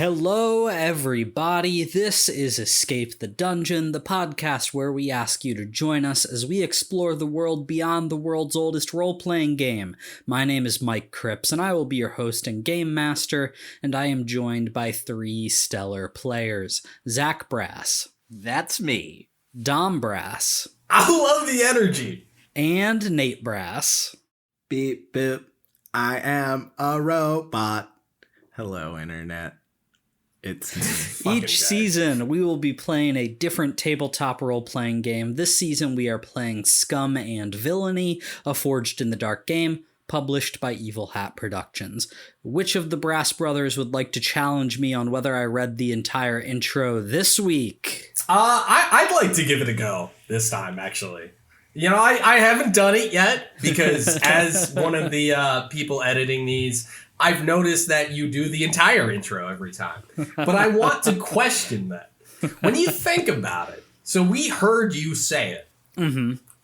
Hello, everybody. This is Escape the Dungeon, the podcast where we ask you to join us as we explore the world beyond the world's oldest role-playing game. My name is Mike Cripps, and I will be your host and game master, and I am joined by three stellar players. Zach Brass. That's me. Dom Brass. I love the energy. And Nate Brass. Beep, boop. I am a robot. Hello, Internet. It's me. Each season, we will be playing a different tabletop role-playing game. This season, we are playing Scum and Villainy, a Forged in the Dark game, published by Evil Hat Productions. Which of the Brass brothers would like to challenge me on whether I read the entire intro this week? I'd like to give it a go this time, actually. You know, I haven't done it yet because as one of the people editing these, I've noticed that you do the entire intro every time. But I want to question that. When you think about it, so we heard you say it,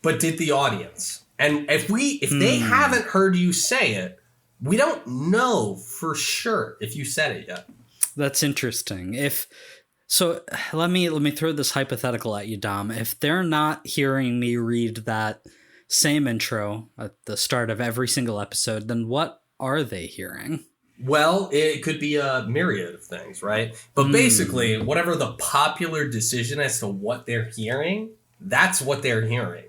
but did the audience? And if they haven't heard you say it, we don't know for sure if you said it yet. That's interesting. So let me throw this hypothetical at you, Dom. If they're not hearing me read that same intro at the start of every single episode, then what are they hearing? Well, it could be a myriad of things, right? But basically, whatever the popular decision as to what they're hearing, that's what they're hearing.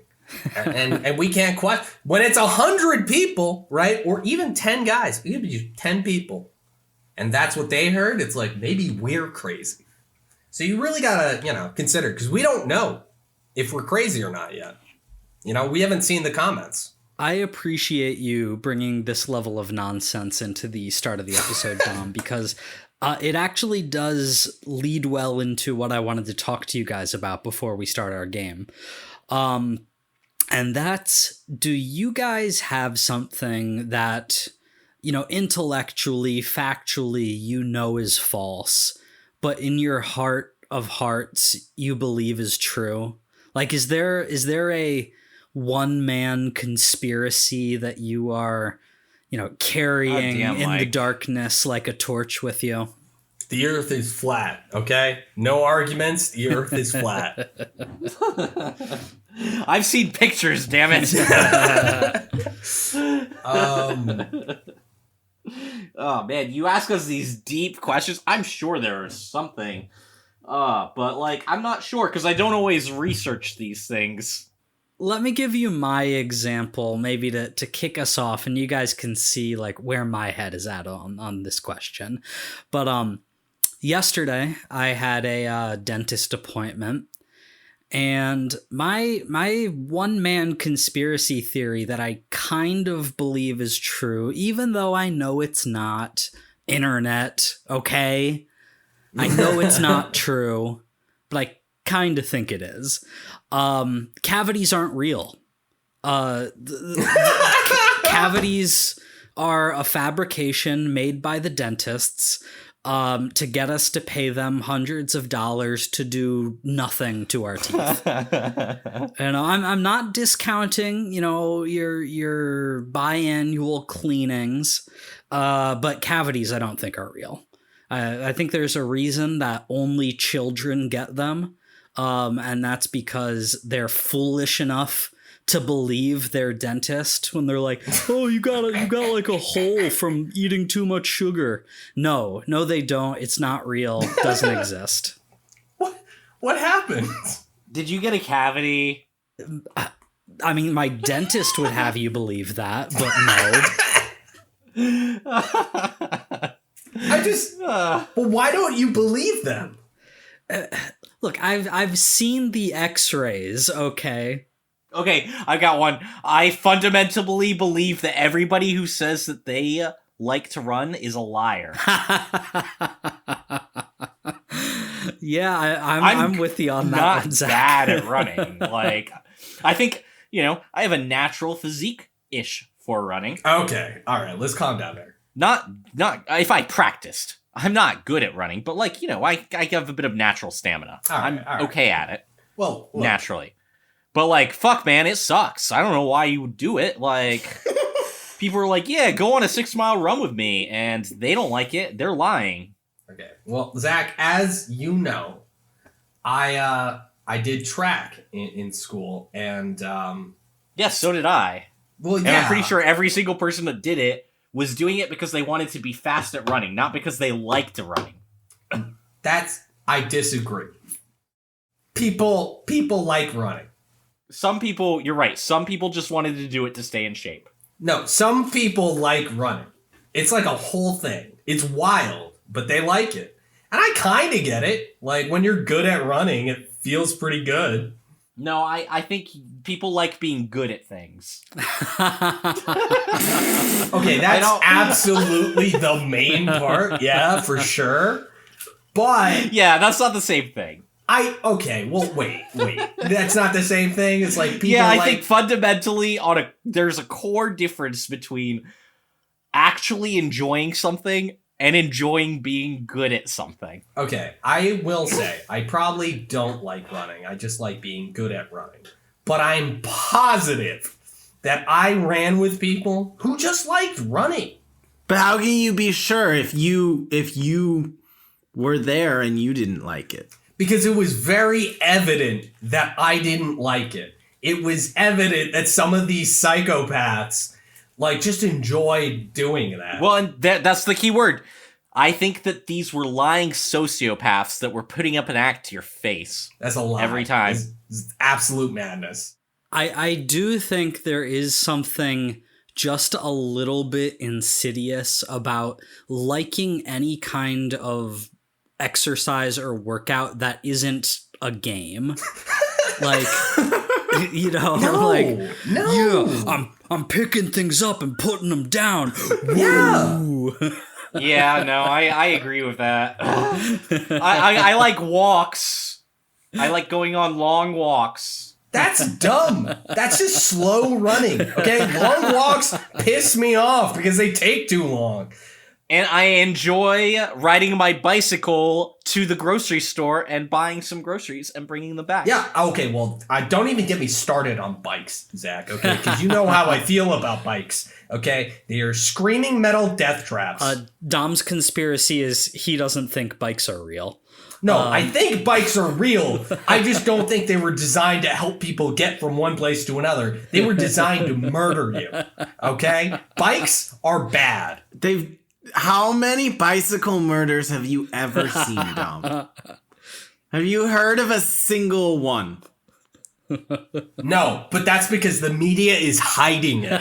and we can't question. When it's 100 people, right? Or even 10 guys, it could be 10 people. And that's what they heard. It's like, maybe we're crazy. So you really got to, consider, because we don't know if we're crazy or not yet. We haven't seen the comments. I appreciate you bringing this level of nonsense into the start of the episode, Dom, because it actually does lead well into what I wanted to talk to you guys about before we start our game. And that's, do you guys have something that, intellectually, factually, is false, but in your heart of hearts, you believe is true? Like, is there a one-man conspiracy that you are, carrying in the darkness like a torch with you? The earth is flat, okay? No arguments, the earth is flat. I've seen pictures, damn it. Oh, man, you ask us these deep questions. I'm sure there is something. But, I'm not sure, because I don't always research these things. Let me give you my example, maybe to kick us off, and you guys can see where my head is at on this question. But yesterday I had a dentist appointment, and my one-man conspiracy theory that I kind of believe is true, even though I know it's not, internet, okay? I know it's not true, but I kind of think it is. Cavities aren't real. Cavities are a fabrication made by the dentists to get us to pay them hundreds of dollars to do nothing to our teeth. I'm not discounting, your biannual cleanings, but cavities I don't think are real. I think there's a reason that only children get them. And that's because they're foolish enough to believe their dentist when they're like, "Oh, you got a hole from eating too much sugar." No, they don't. It's not real. It doesn't exist. What happened? Did you get a cavity? I mean, my dentist would have you believe that, but no. Well, why don't you believe them? Look, I've seen the X-rays, okay? Okay, I got one. I fundamentally believe that everybody who says that they like to run is a liar. Yeah, I'm with you on that one, Zach. Not bad at running. I think, I have a natural physique-ish for running. Okay, all right, let's calm down there. Not if I practiced. I'm not good at running, but I have a bit of natural stamina. I'm okay at it. Well, naturally. But fuck, man, it sucks. I don't know why you would do it. People are like, yeah, go on a 6-mile run with me, and they don't like it. They're lying. Okay. Well, Zach, as you know, I did track in school, and Yes, so did I. well, And yeah, I'm pretty sure every single person that did it was doing it because they wanted to be fast at running, not because they liked running. I disagree. People like running. Some people, you're right, some people just wanted to do it to stay in shape. No, some people like running. It's like a whole thing. It's wild, but they like it. And I kind of get it. Like, when you're good at running, it feels pretty good. No, I think people like being good at things. Okay, that's absolutely the main part. Yeah, for sure. But Yeah, that's not the same thing. okay, well, wait. That's not the same thing. It's like people I like... think fundamentally there's a core difference between actually enjoying something and enjoying being good at something. Okay, I will say, I probably don't like running. I just like being good at running. But I'm positive that I ran with people who just liked running. But how can you be sure if you were there and you didn't like it? Because it was very evident that I didn't like it. It was evident that some of these psychopaths, like, just enjoyed doing that. Well, and that's the key word. I think that these were lying sociopaths that were putting up an act to your face. That's a lie. Every time. It's absolute madness. I do think there is something just a little bit insidious about liking any kind of exercise or workout that isn't a game. Like, you know, No. yeah, I'm picking things up and putting them down. Yeah. Woo. Yeah, no, I agree with that. I like walks. I like going on long walks. That's dumb. That's just slow running. Okay, long walks piss me off because they take too long. And I enjoy riding my bicycle to the grocery store and buying some groceries and bringing them back. Yeah, okay, well, don't even get me started on bikes, Zach, okay? Because you know how I feel about bikes, okay? They are screaming metal death traps. Dom's conspiracy is he doesn't think bikes are real. No, I think bikes are real. I just don't think they were designed to help people get from one place to another. They were designed to murder you, okay? Bikes are bad. How many bicycle murders have you ever seen, Dom? Have you heard of a single one? No, but that's because the media is hiding it.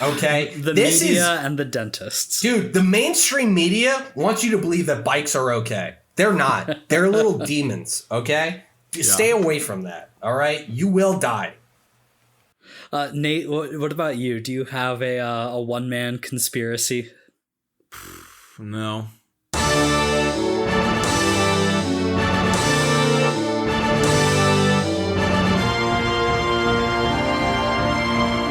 Okay? The media and the dentists. Dude, the mainstream media wants you to believe that bikes are okay. They're not. They're little demons, okay? Stay away from that, all right? You will die. Nate, what about you? Do you have a one-man conspiracy? No.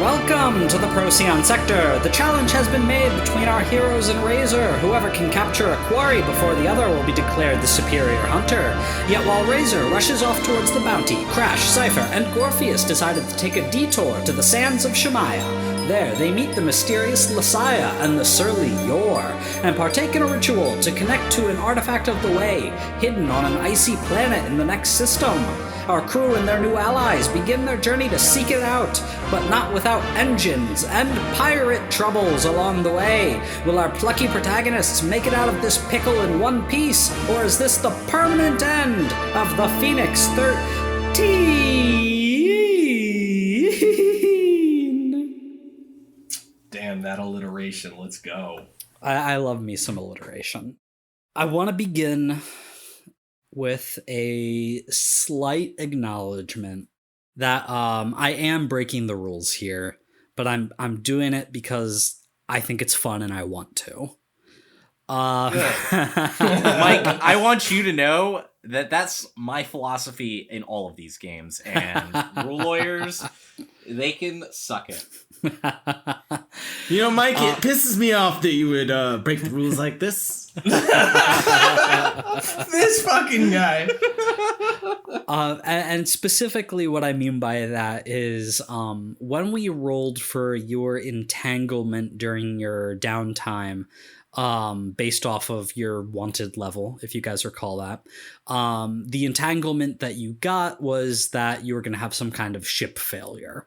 Welcome to the Procyon Sector. The challenge has been made between our heroes and Razor. Whoever can capture a quarry before the other will be declared the superior hunter. Yet while Razor rushes off towards the bounty, Crash, Cypher, and Gorpheus decided to take a detour to the sands of Shemaya. There, they meet the mysterious Lasaya and the surly Yor, and partake in a ritual to connect to an artifact of the way, hidden on an icy planet in the next system. Our crew and their new allies begin their journey to seek it out, but not without engines and pirate troubles along the way. Will our plucky protagonists make it out of this pickle in one piece, or is this the permanent end of the Phoenix 13? Damn, that alliteration. Let's go. I love me some alliteration. I want to begin with a slight acknowledgement that I am breaking the rules here, but I'm doing it because I think it's fun and I want to. Mike, I want you to know that that's my philosophy in all of these games, and rule lawyers, they can suck it. You know, Mike, it pisses me off that you would break the rules like this. This fucking guy. And specifically what I mean by that is when we rolled for your entanglement during your downtime, based off of your wanted level, if you guys recall that. The entanglement that you got was that you were going to have some kind of ship failure.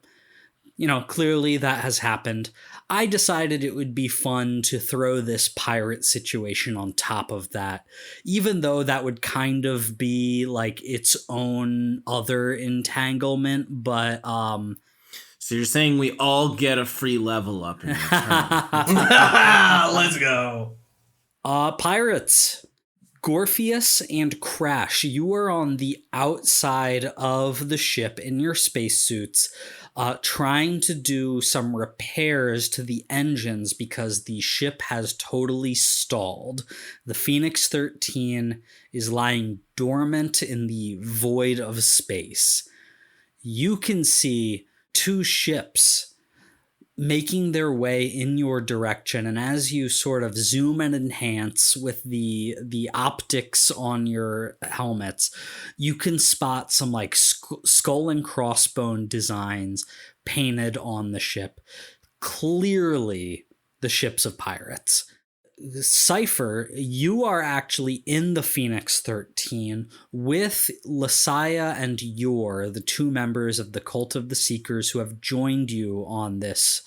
Clearly that has happened. I decided it would be fun to throw this pirate situation on top of that, even though that would kind of be like its own other entanglement, but So you're saying we all get a free level up in return? Let's go. Pirates. Gorpheus and Crash, you are on the outside of the ship in your spacesuits, trying to do some repairs to the engines because the ship has totally stalled. The Phoenix 13 is lying dormant in the void of space. You can see two ships making their way in your direction, and as you sort of zoom and enhance with the optics on your helmets, you can spot some like skull and crossbone designs painted on the ship. Clearly the ships of pirates. Cypher, you are actually in the Phoenix 13 with Lasaya and Yor, the two members of the Cult of the Seekers who have joined you on this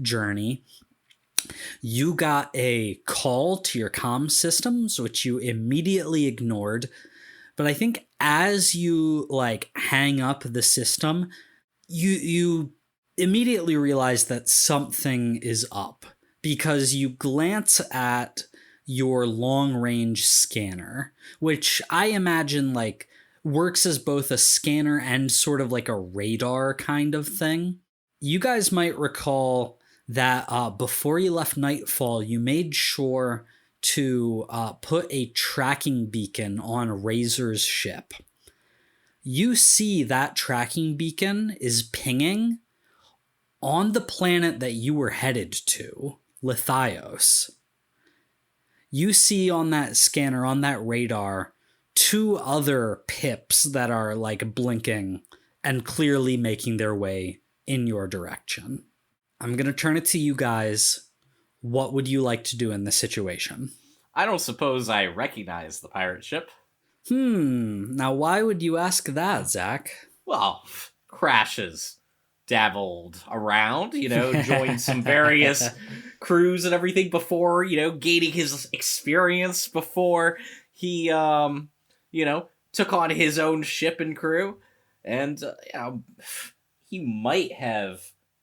journey. You got a call to your comm systems, which you immediately ignored. But I think as you hang up the system, you immediately realize that something is up. Because you glance at your long-range scanner, which I imagine works as both a scanner and sort of like a radar kind of thing. You guys might recall that before you left Nightfall, you made sure to put a tracking beacon on Razor's ship. You see that tracking beacon is pinging on the planet that you were headed to, Lithios. You see on that scanner, on that radar, two other pips that are blinking and clearly making their way in your direction. I'm going to turn it to you guys. What would you like to do in this situation? I don't suppose I recognize the pirate ship. Now why would you ask that, Zach? Well, Crashes dabbled around, joined some various crews and everything before, gaining his experience before he, took on his own ship and crew. And, he might have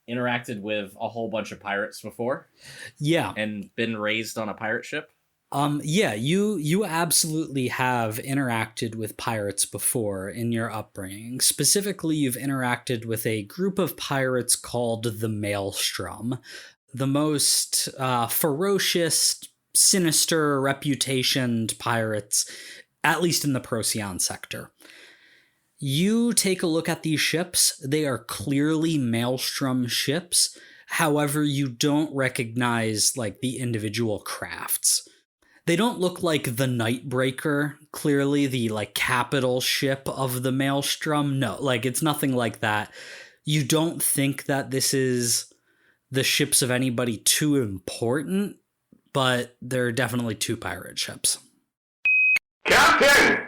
interacted with a whole bunch of pirates before. Yeah. And been raised on a pirate ship. Yeah, you absolutely have interacted with pirates before in your upbringing. Specifically, you've interacted with a group of pirates called the Maelstrom, the most ferocious, sinister, reputationed pirates, at least in the Procyon sector. You take a look at these ships. They are clearly Maelstrom ships. However, you don't recognize the individual crafts. They don't look like the Nightbreaker, clearly the capital ship of the Maelstrom. No, it's nothing like that. You don't think that this is the ships of anybody too important, but they're definitely two pirate ships. Captain!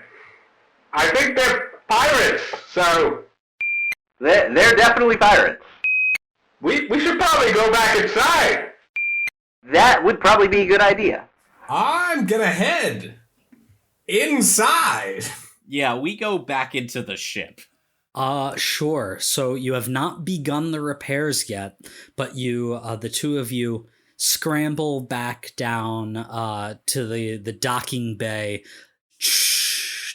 I think they're pirates, so... They're definitely pirates. We should probably go back inside. That would probably be a good idea. I'm gonna head inside. Yeah, we go back into the ship. Sure. So you have not begun the repairs yet, but you, the two of you, scramble back down to the docking bay.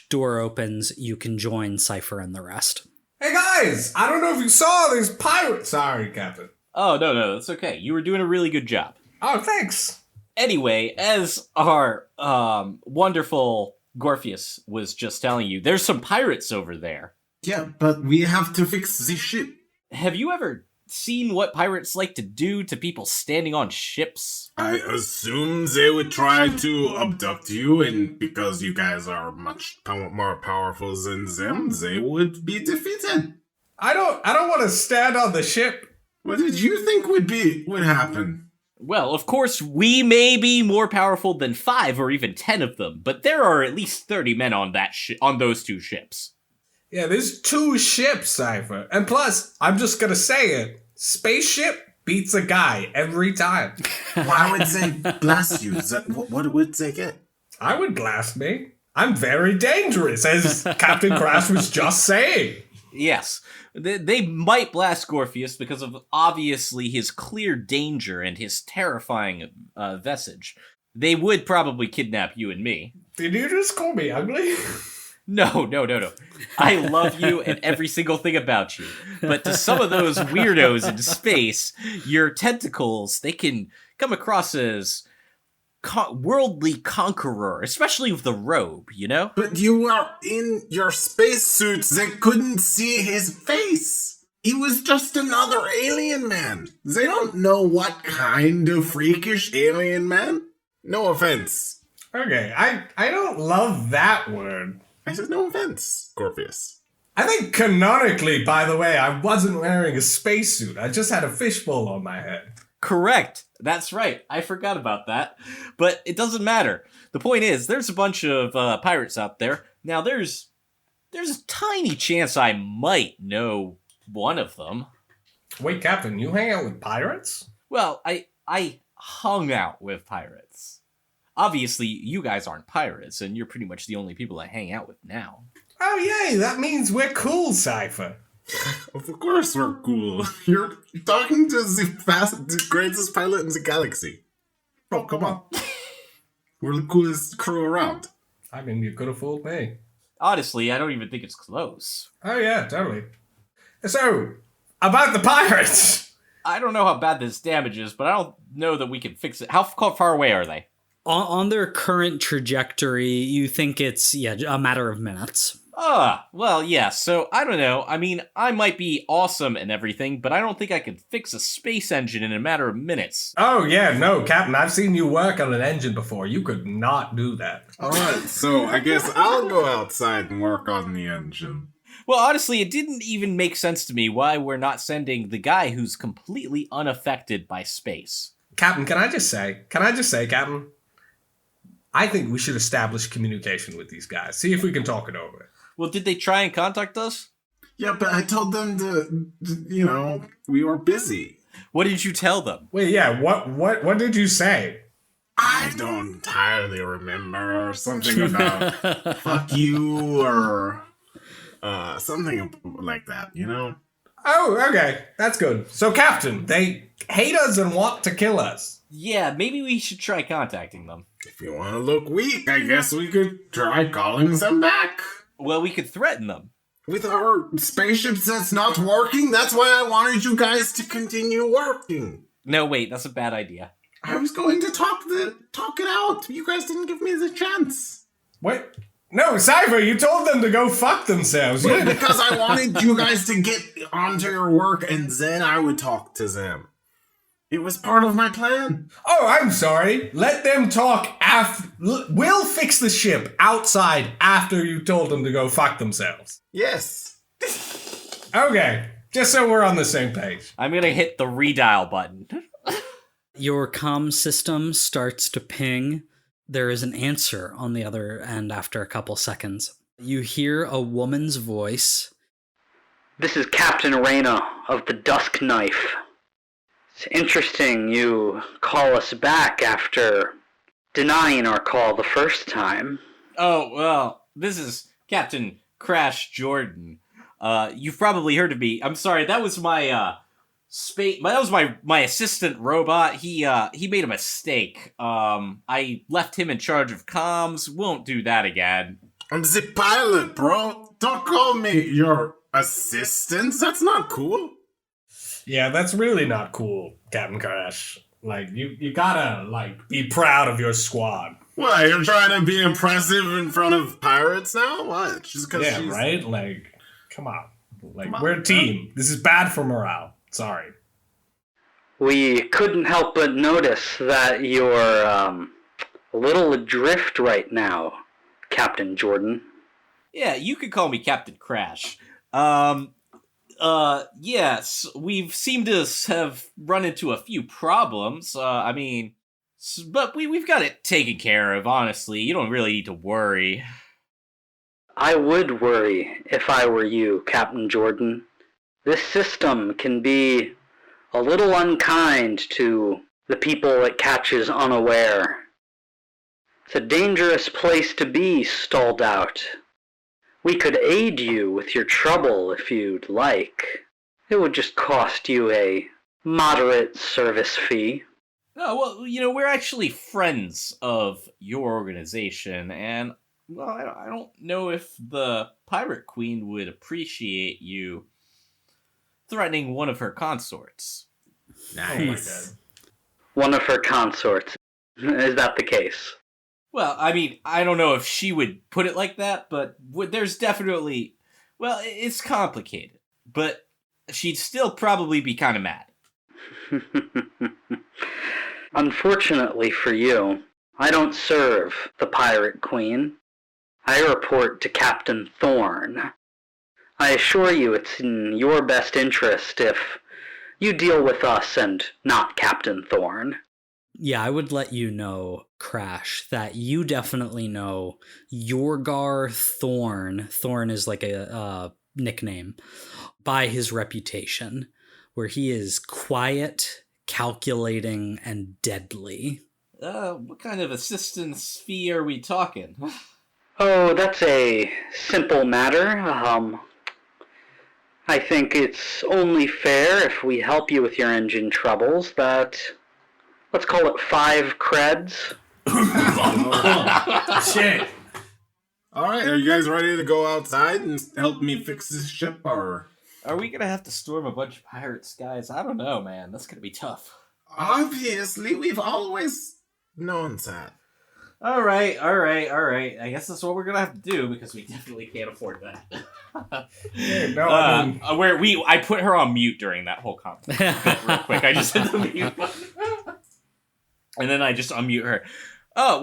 Door opens. You can join Cypher and the rest. Hey guys, I don't know if you saw these pirates. Sorry, Captain. Oh, no, that's okay. You were doing a really good job. Oh, thanks. Anyway, as our wonderful Gorpheus was just telling you, there's some pirates over there. Yeah, but we have to fix the ship. Have you ever seen what pirates like to do to people standing on ships? I assume they would try to abduct you, and because you guys are much more powerful than them, they would be defeated. I don't want to stand on the ship. What did you think would happen? Well, of course, we may be more powerful than 5 or even 10 of them, but there are at least 30 men on on those 2 ships. Yeah, there's 2 ships, Cypher. And plus, I'm just gonna say it, spaceship beats a guy every time. Why would they blast you? What would they get? I would blast me. I'm very dangerous, as Captain Crash was just saying. Yes, they might blast Gorpheus because of obviously his clear danger and his terrifying visage. They would probably kidnap you and me. Did you just call me ugly? No. I love you and every single thing about you. But to some of those weirdos in space, your tentacles, they can come across as worldly conqueror, especially with the robe, you know? But you were in your spacesuits. They couldn't see his face. He was just another alien man. They don't know what kind of freakish alien man. No offense. Okay, I don't love that word. I said no offense, Gorpheus. I think canonically, by the way, I wasn't wearing a spacesuit. I just had a fishbowl on my head. Correct. That's right. I forgot about that. But it doesn't matter. The point is, there's a bunch of pirates out there. Now, there's a tiny chance I might know one of them. Wait, Captain, you hang out with pirates? Well, I hung out with pirates. Obviously, you guys aren't pirates, and you're pretty much the only people I hang out with now. Oh, yay, that means we're cool, Cypher. Of course we're cool. You're talking to the greatest pilot in the galaxy. Oh, come on. We're the coolest crew around. I mean, you could have fooled me. Honestly, I don't even think it's close. Oh, yeah, totally. So, about the pirates. I don't know how bad this damage is, but I don't know that we can fix it. How far away are they? On their current trajectory, you think it's, a matter of minutes. Well, yeah, so I don't know. I mean, I might be awesome and everything, but I don't think I can fix a space engine in a matter of minutes. Oh, yeah, no, Captain, I've seen you work on an engine before. You could not do that. Alright, so I guess I'll go outside and work on the engine. Well, honestly, it didn't even make sense to me why we're not sending the guy who's completely unaffected by space. Captain, can I just say, Captain? I think we should establish communication with these guys. See if we can talk it over. Well, did they try and contact us? Yeah, but I told them we were busy. What did you tell them? Wait, yeah, what did you say? I don't entirely remember. Something about fuck you or something like that, you know? Oh, okay, that's good. So, Captain, they hate us and want to kill us. Yeah, maybe we should try contacting them. If you want to look weak, I guess we could try calling them back. Well, we could threaten them. With our spaceships that's not working? That's why I wanted you guys to continue working. No, wait, that's a bad idea. I was going to talk it out. You guys didn't give me the chance. What? No, Cypher, you told them to go fuck themselves. Well, because I wanted you guys to get onto your work and then I would talk to them. It was part of my plan. Oh, I'm sorry. Let them talk after. We'll fix the ship outside after you told them to go fuck themselves. Yes. Okay, just so we're on the same page. I'm gonna hit the redial button. Your comm system starts to ping. There is an answer on the other end after a couple seconds. You hear a woman's voice. This is Captain Reyna of the Dusk Knife. It's interesting you call us back after denying our call the first time. Oh, well, this is Captain Crash Jordan. You've probably heard of me. I'm sorry, that was my that was my assistant robot. He made a mistake. I left him in charge of comms. Won't do that again. I'm the pilot, bro. Don't call me your assistant. That's not cool. Yeah, that's really not cool, Captain Crash. Like, you gotta, be proud of your squad. What, you're trying to be impressive in front of pirates now? What? Just because yeah, right? Come on. We're a team. This is bad for morale. Sorry. We couldn't help but notice that you're a little adrift right now, Captain Jordan. Yeah, you could call me Captain Crash. yes, we've seemed to have run into a few problems. But we've got it taken care of, honestly. You don't really need to worry. I would worry if I were you, Captain Jordan. This system can be a little unkind to the people it catches unaware. It's a dangerous place to be stalled out. We could aid you with your trouble if you'd like. It would just cost you a moderate service fee. Oh, well, we're actually friends of your organization, and, well, I don't know if the Pirate Queen would appreciate you threatening one of her consorts. Nice. One of her consorts. Is that the case? Well, I don't know if she would put it like that, but there's definitely... Well, it's complicated, but she'd still probably be kind of mad. Unfortunately for you, I don't serve the Pirate Queen. I report to Captain Thorn. I assure you it's in your best interest if you deal with us and not Captain Thorn. Yeah, I would let you know, Crash, that you definitely know Yorgar Thorn. Thorn is like a nickname by his reputation, where he is quiet, calculating, and deadly. What kind of assistance fee are we talking? Oh, that's a simple matter. I think it's only fair if we help you with your engine troubles that... Let's call it 5 creds. Shit. All right, are you guys ready to go outside and help me fix this ship, or? Are we gonna have to storm a bunch of pirates, guys? I don't know, man. That's gonna be tough. Obviously, we've always known that. All right. I guess that's what we're gonna have to do because we definitely can't afford that. I put her on mute during that whole conversation. Real quick, I just hit the mute button. And then I just unmute her. Oh,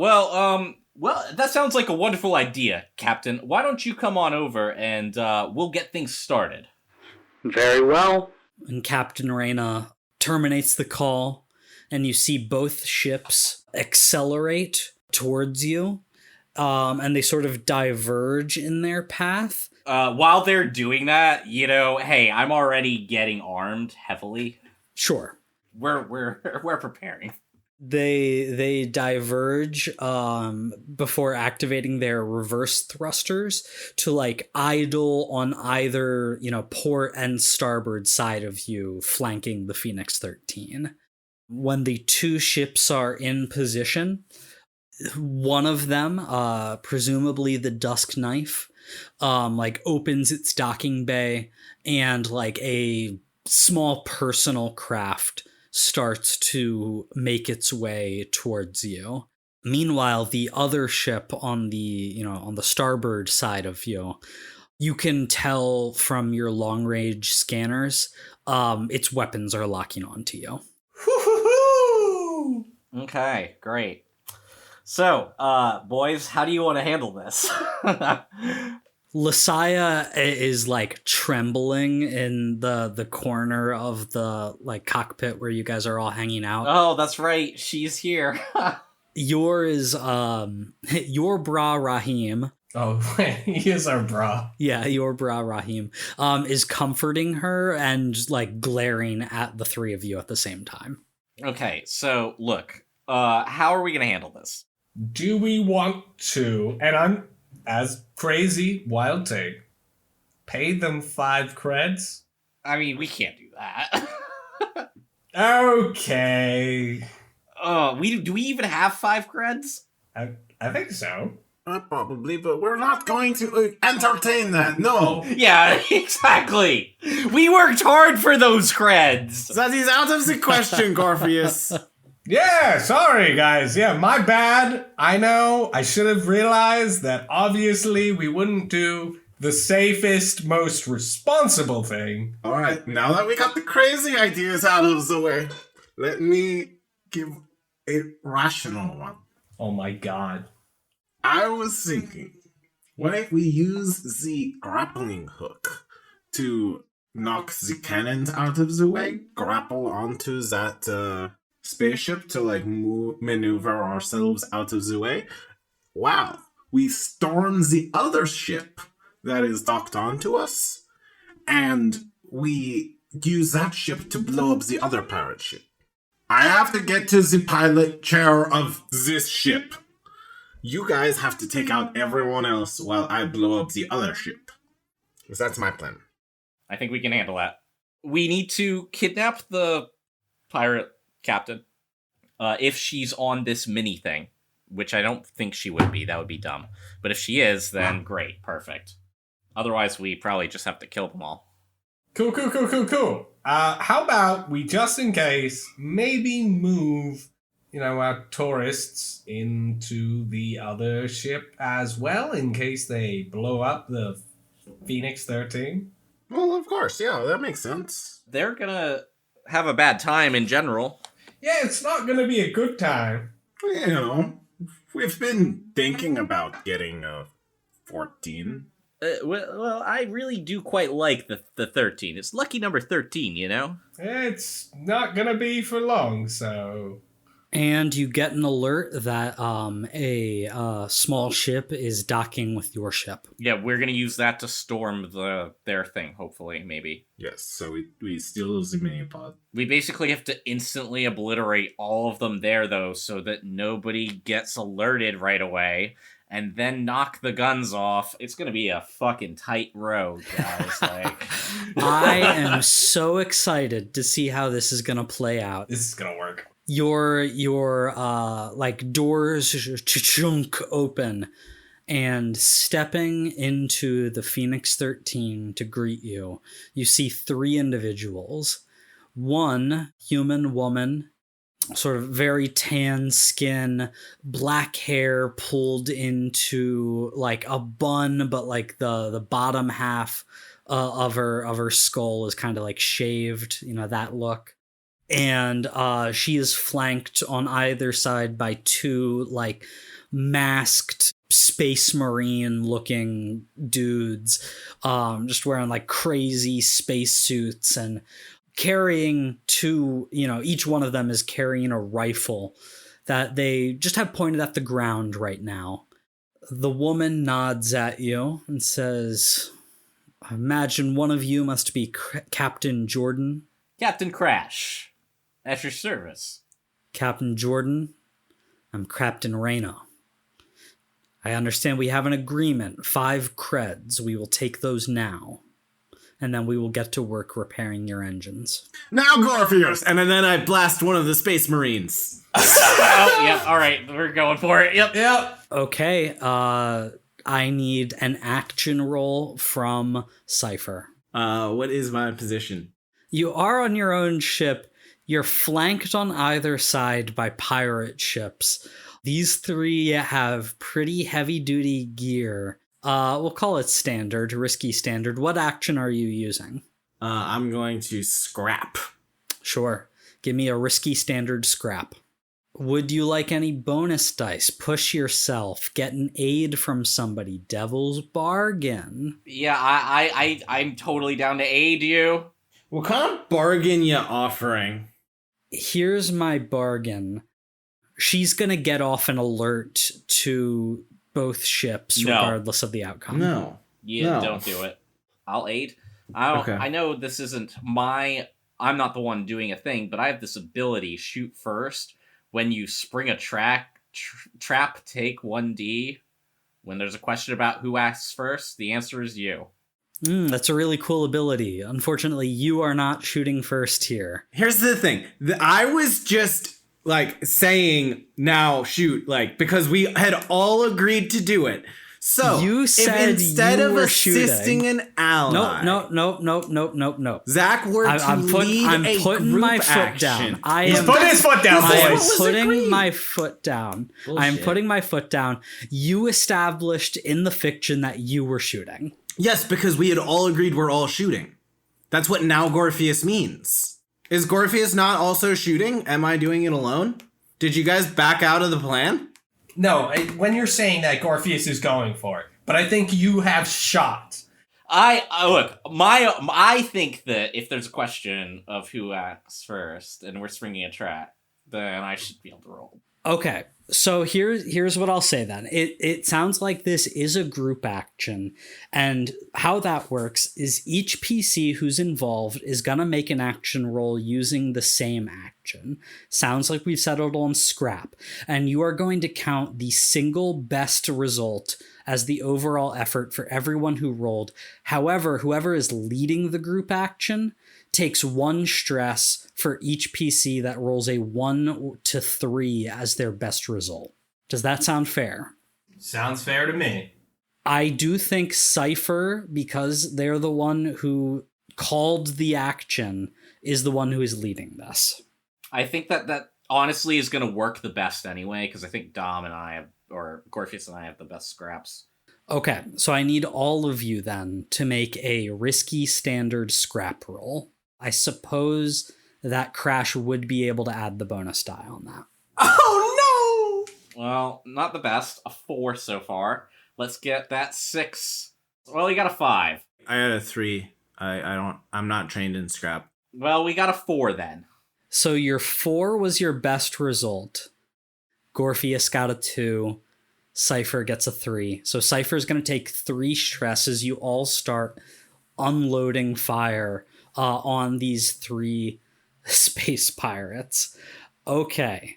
well, that sounds like a wonderful idea, Captain. Why don't you come on over and we'll get things started? Very well. And Captain Reyna terminates the call, and you see both ships accelerate towards you, and they sort of diverge in their path. While they're doing that, hey, I'm already getting armed heavily. Sure. We're preparing. They diverge before activating their reverse thrusters to idle on either port and starboard side of you, flanking the Phoenix 13. When the two ships are in position, one of them, presumably the Dusk Knife, opens its docking bay, and a small personal craft starts to make its way towards you. Meanwhile, the other ship on the starboard side of you, you can tell from your long-range scanners, its weapons are locking onto you. Okay, great. So, boys, how do you want to handle this? Lasaya is trembling in the corner of the cockpit where you guys are all hanging out. Oh, that's right. She's here. Your bra Rahim. Oh, he is our bra. Yeah, your bra Rahim is comforting her and glaring at the three of you at the same time. Okay, so look, how are we gonna handle this? Do we want to, and I'm as crazy, wild take, pay them 5 creds? I mean, we can't do that. Okay. Do we even have 5 creds? I think so. Probably, but we're not going to entertain that, no. Yeah, exactly. We worked hard for those creds. That is out of the question, Gorpheus. Yeah, sorry guys. Yeah, my bad. I know. I should have realized that obviously we wouldn't do the safest, most responsible thing. All right, now that we got the crazy ideas out of the way, let me give a rational one. Oh my god. I was thinking, what if we use the grappling hook to knock the cannons out of the way, grapple onto that spaceship to like maneuver ourselves out of the way. Wow, we storm the other ship that is docked onto us, and we use that ship to blow up the other pirate ship. I have to get to the pilot chair of this ship. You guys have to take out everyone else while I blow up the other ship. Because that's my plan. I think we can handle that. We need to kidnap the pirate captain. If she's on this mini thing, which I don't think she would be. That would be dumb. But if she is, then great. Perfect. Otherwise, we probably just have to kill them all. Cool. How about we, just in case, maybe move, our tourists into the other ship as well, in case they blow up the Phoenix 13? Well, of course, yeah, that makes sense. They're gonna have a bad time in general. Yeah, it's not gonna be a good time. We've been thinking about getting a 14. Well, I really do quite like the 13. It's lucky number 13, It's not gonna be for long, so... And you get an alert that a small ship is docking with your ship. Yeah, we're gonna use that to storm their thing, hopefully, maybe. Yes, so we steal the mini-pod. We basically have to instantly obliterate all of them there, though, so that nobody gets alerted right away, and then knock the guns off. It's gonna be a fucking tight road, guys. I am so excited to see how this is gonna play out. This is gonna work. Your doors chunk open, and stepping into the Phoenix 13 to greet you, you see three individuals. One human woman, sort of very tan skin, black hair pulled into like a bun, but like the bottom half of her skull is kind of like shaved, that look. And she is flanked on either side by two like masked space marine looking dudes, just wearing like crazy space suits and carrying two, each one of them is carrying a rifle that they just have pointed at the ground right now. The woman nods at you and says, "I imagine one of you must be Captain Jordan." Captain Crash. At your service. Captain Jordan, I'm Captain Reno. I understand we have an agreement, 5 creds. We will take those now. And then we will get to work repairing your engines. Now, Gorfius! And then I blast one of the space marines. Oh, yep, alright, we're going for it. Yep. Okay, I need an action roll from Cypher. What is my position? You are on your own ship. You're flanked on either side by pirate ships. These three have pretty heavy-duty gear. We'll call it standard, risky standard. What action are you using? I'm going to scrap. Sure. Give me a risky standard scrap. Would you like any bonus dice? Push yourself. Get an aid from somebody. Devil's bargain. Yeah, I'm totally down to aid you. What kind of bargain you offering? Here's my bargain. She's going to get off an alert to both ships regardless of the outcome. No. Yeah, don't do it. I'll aid. I know this isn't I'm not the one doing a thing, but I have this ability, shoot first. When you spring a trap, take 1d. When there's a question about who asks first, the answer is you. That's a really cool ability. Unfortunately, you are not shooting first here. Here's the thing. I was just, saying, now shoot, because we had all agreed to do it. So, you said instead you of were assisting shooting. an ally... No. Zach were to lead a putting group my foot action. down. He's putting his foot down, I am boys. putting my foot down. Bullshit. I am putting my foot down. You established in the fiction that you were shooting. Yes, because we had all agreed we're all shooting. That's what now Gorfius means. Is Gorfius not also shooting? Am I doing it alone? Did you guys back out of the plan? No, when you're saying that, Gorfius is going for it. But I think you have shot. I think that if there's a question of who acts first and we're springing a trap, then I should be able to roll. Okay, so here's what I'll say then. It sounds like this is a group action, and how that works is each PC who's involved is gonna make an action roll using the same action. Sounds like we've settled on scrap, and you are going to count the single best result as the overall effort for everyone who rolled. However, whoever is leading the group action takes 1 stress for each PC that rolls a 1 to 3 as their best result. Does that sound fair? Sounds fair to me. I do think Cypher, because they're the one who called the action, is the one who is leading this. I think that honestly is going to work the best anyway, because I think Dom and I have, or Gorpheus and I have the best scraps. Okay, so I need all of you then to make a risky standard scrap roll. I suppose that Crash would be able to add the bonus die on that. Oh no! Well, not the best. A 4 so far. Let's get that 6. Well, you got a 5. I got a 3. I'm not trained in scrap. Well, we got a 4 then. So your 4 was your best result. Gorpheus got a 2. Cypher gets a 3. So Cypher's going to take 3 stress as you all start unloading fire on these 3 space pirates. Okay.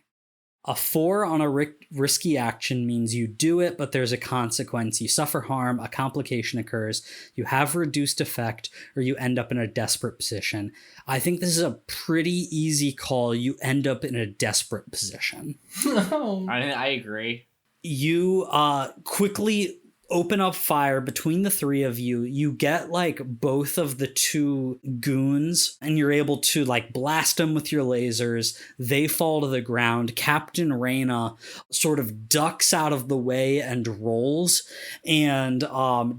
A 4 on a risky action means you do it, but there's a consequence. You suffer harm, a complication occurs, you have reduced effect, or you end up in a desperate position. I think this is a pretty easy call. You end up in a desperate position. I agree. You quickly open up fire between the 3 of you. You get like both of the 2 goons and you're able to like blast them with your lasers. They fall to the ground. Captain Reyna sort of ducks out of the way and rolls and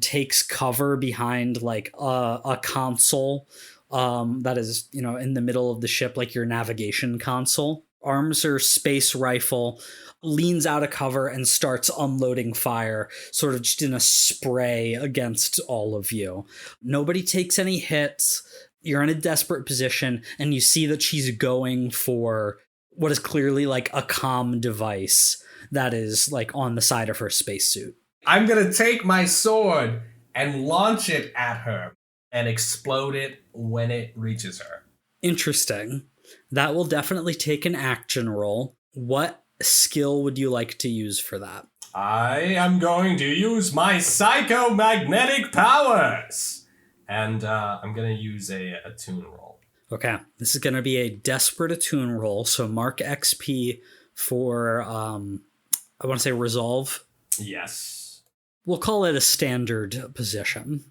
takes cover behind like a console that is, in the middle of the ship, like your navigation console. Arms her space rifle, leans out of cover and starts unloading fire, sort of just in a spray against all of you. Nobody takes any hits. You're in a desperate position, and you see that she's going for what is clearly like a comm device that is like on the side of her spacesuit. I'm gonna take my sword and launch it at her and explode it when it reaches her. Interesting. That will definitely take an action roll. What skill would you like to use for that? I am going to use my psychomagnetic powers. And I'm going to use a attune roll. Okay, this is going to be a desperate attune roll. So mark XP for, I want to say resolve. Yes. We'll call it a standard position.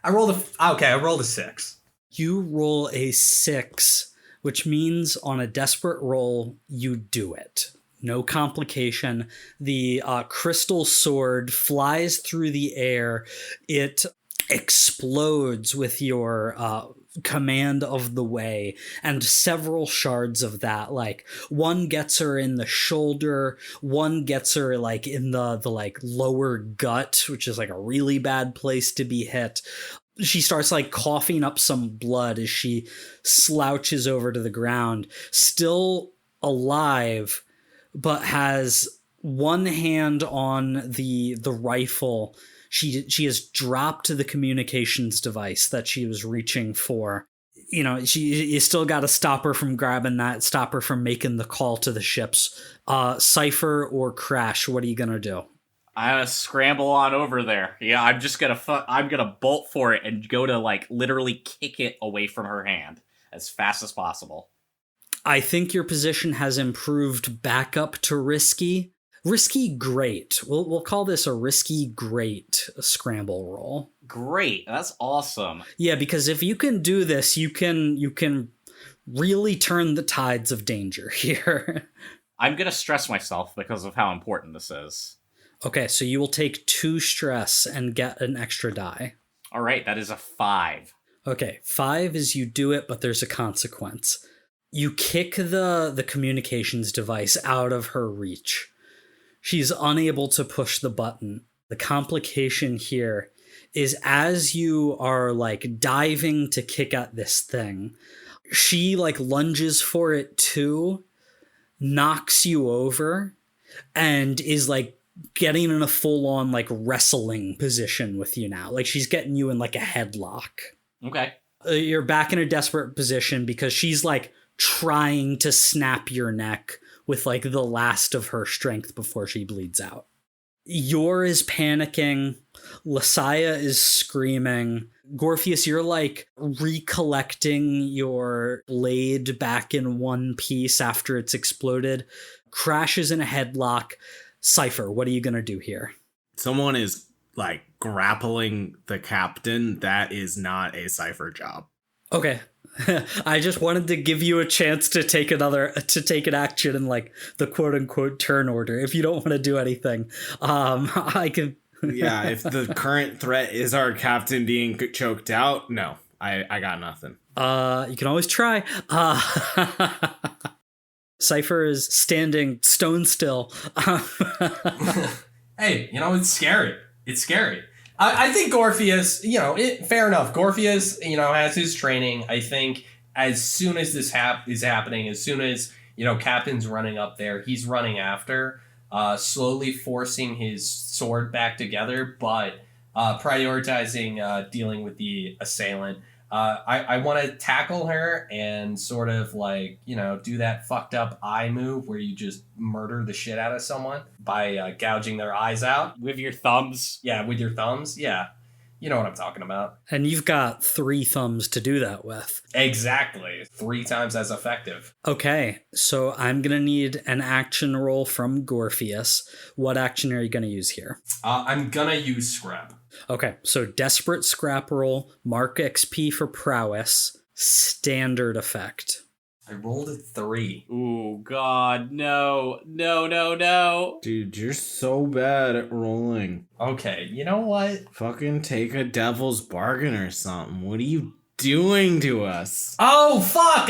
I rolled a 6. You roll a 6, which means on a desperate roll, you do it. No complication. The crystal sword flies through the air. It explodes with your command of the way, and several shards of that, like one gets her in the shoulder, one gets her like in the like lower gut, which is like a really bad place to be hit. She starts like coughing up some blood as she slouches over to the ground, still alive, but has one hand on the rifle. She has dropped the communications device that she was reaching for. You still got to stop her from grabbing that, stop her from making the call to the ships. Cypher or Crash, what are you gonna do? I'm gonna scramble on over there. Yeah, I'm just gonna I'm gonna bolt for it and go to like literally kick it away from her hand as fast as possible. I think your position has improved back up to risky. Risky great. We'll call this a risky great scramble roll. Great, that's awesome. Yeah, because if you can do this, you can really turn the tides of danger here. I'm gonna stress myself because of how important this is. Okay, so you will take 2 stress and get an extra die. All right, that is a 5. Okay, 5 is you do it, but there's a consequence. You kick the communications device out of her reach. She's unable to push the button. The complication here is as you are like diving to kick at this thing, she like lunges for it too, knocks you over, and is like getting in a full-on like wrestling position with you now. Like she's getting you in like a headlock. Okay. You're back in a desperate position because she's like trying to snap your neck with like the last of her strength before she bleeds out. Yor is panicking. Lasaya is screaming. Gorpheus, you're like recollecting your blade back in one piece after it's exploded. Crashes in a headlock. Cypher, what are you going to do here? Someone is like grappling the captain. That is not a Cypher job. Okay. I just wanted to give you a chance to take an action in like the quote unquote turn order. If you don't want to do anything, I can. Yeah, if the current threat is our captain being choked out, no, I got nothing. You can always try. Cypher is standing stone still. Hey, it's scary. It's scary. I think Gorpheus, fair enough. Gorpheus, has his training. I think as soon as this is happening, as soon as, Captain's running up there, he's running after, slowly forcing his sword back together, but prioritizing dealing with the assailant. I want to tackle her and sort of like, do that fucked up eye move where you just murder the shit out of someone by gouging their eyes out. With your thumbs? Yeah, with your thumbs. Yeah. You know what I'm talking about. And you've got 3 thumbs to do that with. Exactly. 3 times as effective. Okay, so I'm going to need an action roll from Gorpheus. What action are you going to use here? I'm going to use Scrap. Okay, so desperate scrap roll, mark XP for prowess, standard effect. I rolled a 3. Ooh, God, no. No. Dude, you're so bad at rolling. Okay, you know what? Fucking take a devil's bargain or something. What are you doing to us? Oh, fuck!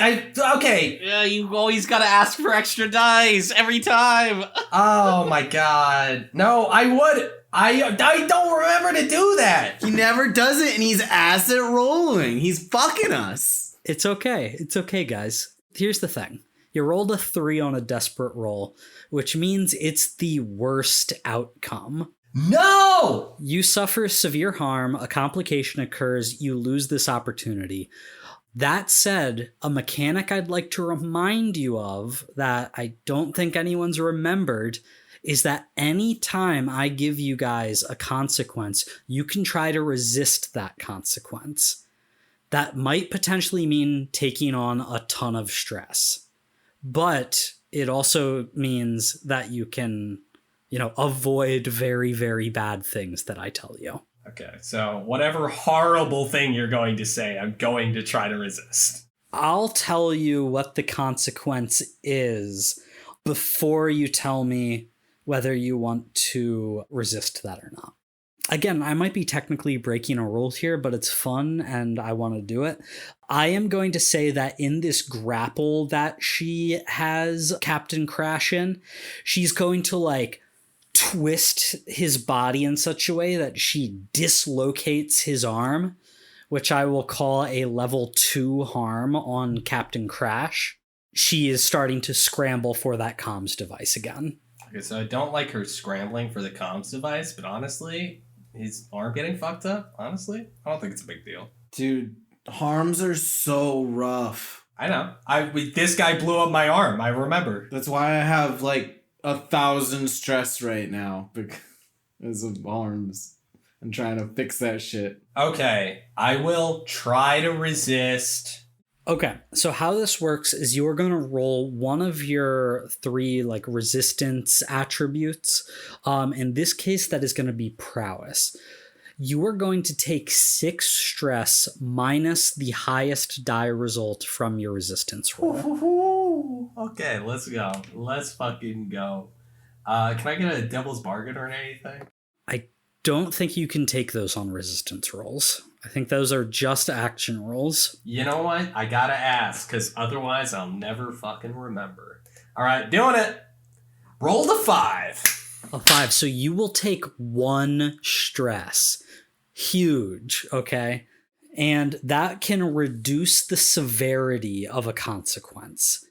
Okay. Yeah, you always gotta ask for extra dice every time. Oh, my God. No, I would... I don't remember to do that. He never does it, and he's ass at rolling. He's fucking us. It's okay. It's okay, guys. Here's the thing. You rolled a 3 on a desperate roll, which means it's the worst outcome. No! You suffer severe harm, a complication occurs, you lose this opportunity. That said, a mechanic I'd like to remind you of that I don't think anyone's remembered is that any time I give you guys a consequence, you can try to resist that consequence. That might potentially mean taking on a ton of stress. But it also means that you can, avoid very, very bad things that I tell you. Okay, so whatever horrible thing you're going to say, I'm going to try to resist. I'll tell you what the consequence is before you tell me whether you want to resist that or not. Again, I might be technically breaking a rule here, but it's fun and I want to do it. I am going to say that in this grapple that she has Captain Crash in, she's going to twist his body in such a way that she dislocates his arm, which I will call a level 2 harm on Captain Crash. She is starting to scramble for that comms device again. Okay, so I don't like her scrambling for the comms device, but honestly, his arm getting fucked up, honestly, I don't think it's a big deal. Dude, harms are so rough. I know. This guy blew up my arm, I remember. That's why I have 1,000 stress right now because of arms. I'm trying to fix that shit. Okay, I will try to resist. Okay, so how this works is you're going to roll one of your 3 resistance attributes. In this case, that is going to be prowess. You are going to take 6 stress minus the highest die result from your resistance roll. Okay, let's go. Let's fucking go. Can I get a devil's bargain or anything? I don't think you can take those on resistance rolls. I think those are just action rolls. You know what? I gotta ask, because otherwise I'll never fucking remember. All right, doing it. Roll the 5. A 5. So you will take 1 stress. huge, okay? And that can reduce the severity of a consequence.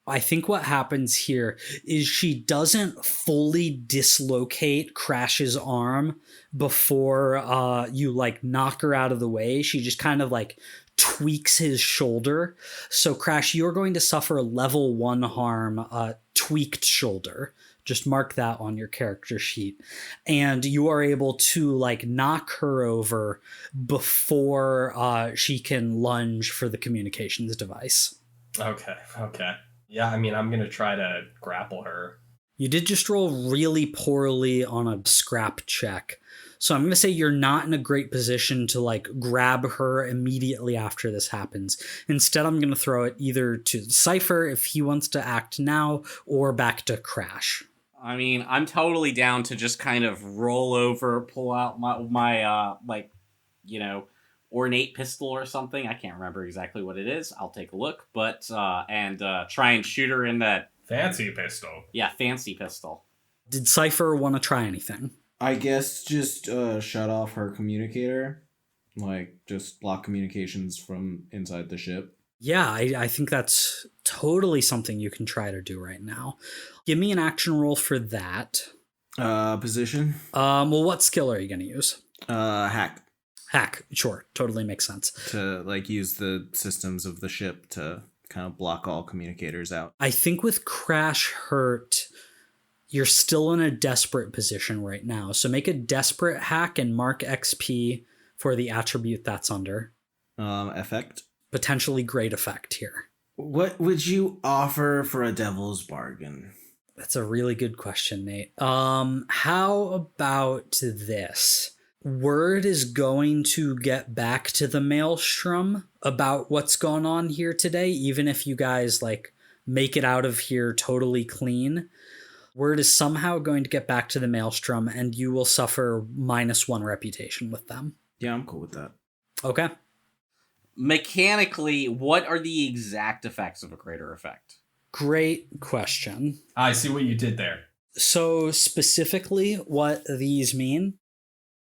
I think what happens here is she doesn't fully dislocate Crash's arm before you like knock her out of the way. She just kind of like tweaks his shoulder. So Crash, you're going to suffer level 1 harm, tweaked shoulder. Just mark that on your character sheet. And you are able to like knock her over before she can lunge for the communications device. Okay. Yeah, I mean, I'm going to try to grapple her. You did just roll really poorly on a scrap check. So I'm going to say you're not in a great position to like grab her immediately after this happens. Instead, I'm going to throw it either to Cypher if he wants to act now or back to Crash. I mean, I'm totally down to just kind of roll over, pull out my like, you know, ornate pistol or something. I can't remember exactly what it is. I'll take a look, but and try and shoot her in that fancy pistol. Yeah, fancy pistol. Did Cypher want to try anything? I guess just shut off her communicator, like just block communications from inside the ship. Yeah, I think that's totally something you can try to do right now. Give me an action roll for that. Position. Well, what skill are you going to use? Hack. Hack, sure, totally makes sense. To like use the systems of the ship to kind of block all communicators out. I think with Crash hurt, you're still in a desperate position right now. So make a desperate hack and mark XP for the attribute that's under. Effect. Potentially great effect here. What would you offer for a devil's bargain? That's a really good question, Nate. How about this? Word is going to get back to the Maelstrom about what's going on here today, even if you guys like make it out of here totally clean. Word is somehow going to get back to the Maelstrom, and you will suffer -1 reputation with them. Yeah, I'm cool with that. Okay. Mechanically, what are the exact effects of a greater effect? Great question. I see what you did there. So specifically what these mean,